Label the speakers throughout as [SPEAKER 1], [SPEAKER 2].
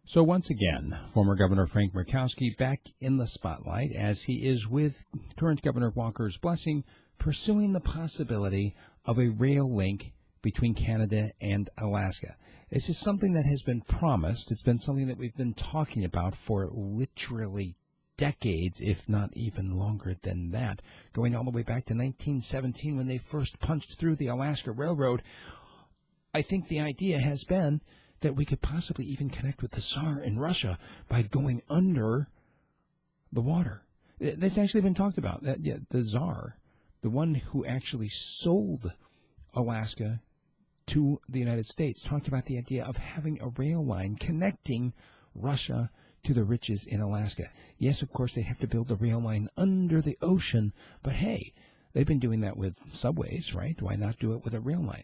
[SPEAKER 1] So once again, former Governor Frank Murkowski back in the spotlight as he is, with current Governor Walker's blessing, pursuing the possibility of a rail link between Canada and Alaska. This is something that has been promised. It's been something that we've been talking about for literally decades, if not even longer than that, going all the way back to 1917 when they first punched through the Alaska Railroad. I think the idea has been that we could possibly even connect with the Tsar in Russia by going under the water. That's actually been talked about. The Tsar, the one who actually sold Alaska to the United States, talked about the idea of having a rail line connecting Russia to the riches in Alaska. Yes, of course, they have to build a rail line under the ocean, but hey, they've been doing that with subways, right? Why not do it with a rail line?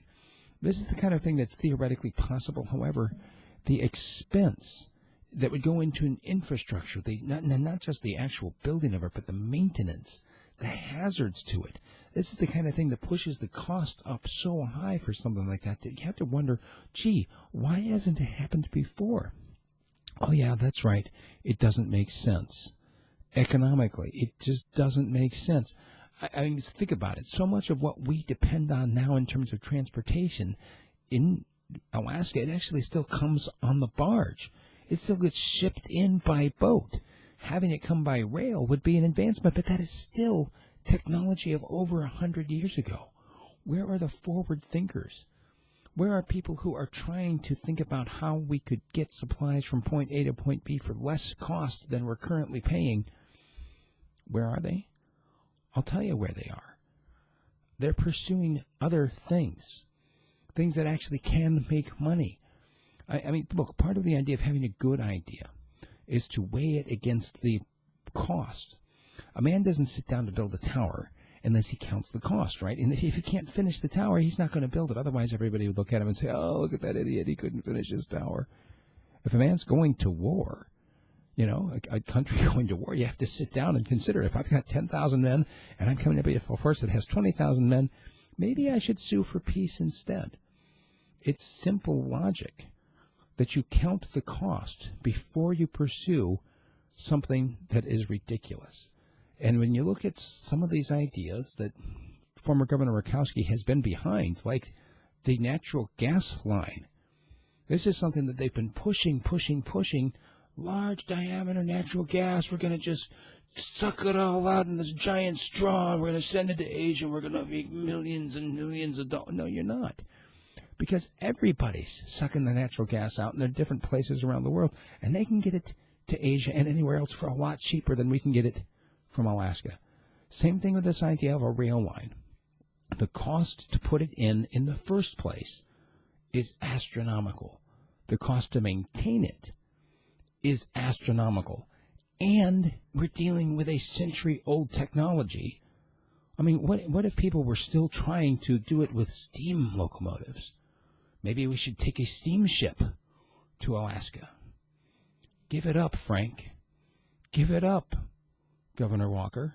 [SPEAKER 1] This is the kind of thing that's theoretically possible. However, the expense that would go into an infrastructure, not just the actual building of it, but the maintenance, the hazards to it. This is the kind of thing that pushes the cost up so high for something like that you have to wonder, gee, why hasn't it happened before? Oh, yeah, that's right. It doesn't make sense. Economically, it just doesn't make sense. I mean, think about it. So much of what we depend on now in terms of transportation in Alaska, it actually still comes on the barge. It still gets shipped in by boat. Having it come by rail would be an advancement, but that is still technology of over 100 years ago. Where are the forward thinkers? Where are people who are trying to think about how we could get supplies from point A to point B for less cost than we're currently paying? Where are they? I'll tell you where they are. They're pursuing other things, things that actually can make money. I mean, look, part of the idea of having a good idea is to weigh it against the cost. A man doesn't sit down to build a tower unless he counts the cost, right? And if he can't finish the tower, he's not going to build it. Otherwise, everybody would look at him and say, oh, look at that idiot. He couldn't finish his tower. If a man's going to war, you know, a country going to war, you have to sit down and consider, if I've got 10,000 men and I'm coming up with a force that has 20,000 men, maybe I should sue for peace instead. It's simple logic that you count the cost before you pursue something that is ridiculous. And when you look at some of these ideas that former Governor Murkowski has been behind, like the natural gas line, this is something that they've been pushing. Large diameter natural gas. We're going to just suck it all out in this giant straw, and we're going to send it to Asia, and we're going to make millions and millions of dollars. No, you're not. Because everybody's sucking the natural gas out, and they're different places around the world, and they can get it to Asia and anywhere else for a lot cheaper than we can get it from Alaska. Same thing with this idea of a rail line. The cost to put it in the first place is astronomical. The cost to maintain it is astronomical. And we're dealing with a century-old technology. I mean, what if people were still trying to do it with steam locomotives? Maybe we should take a steamship to Alaska. Give it up, Frank. Give it up, Governor Walker.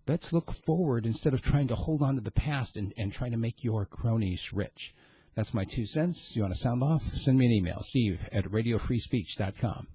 [SPEAKER 1] Let's look forward instead of trying to hold on to the past and try to make your cronies rich. That's my 2 cents. You want to sound off? Send me an email, steve@radiofreespeech.com.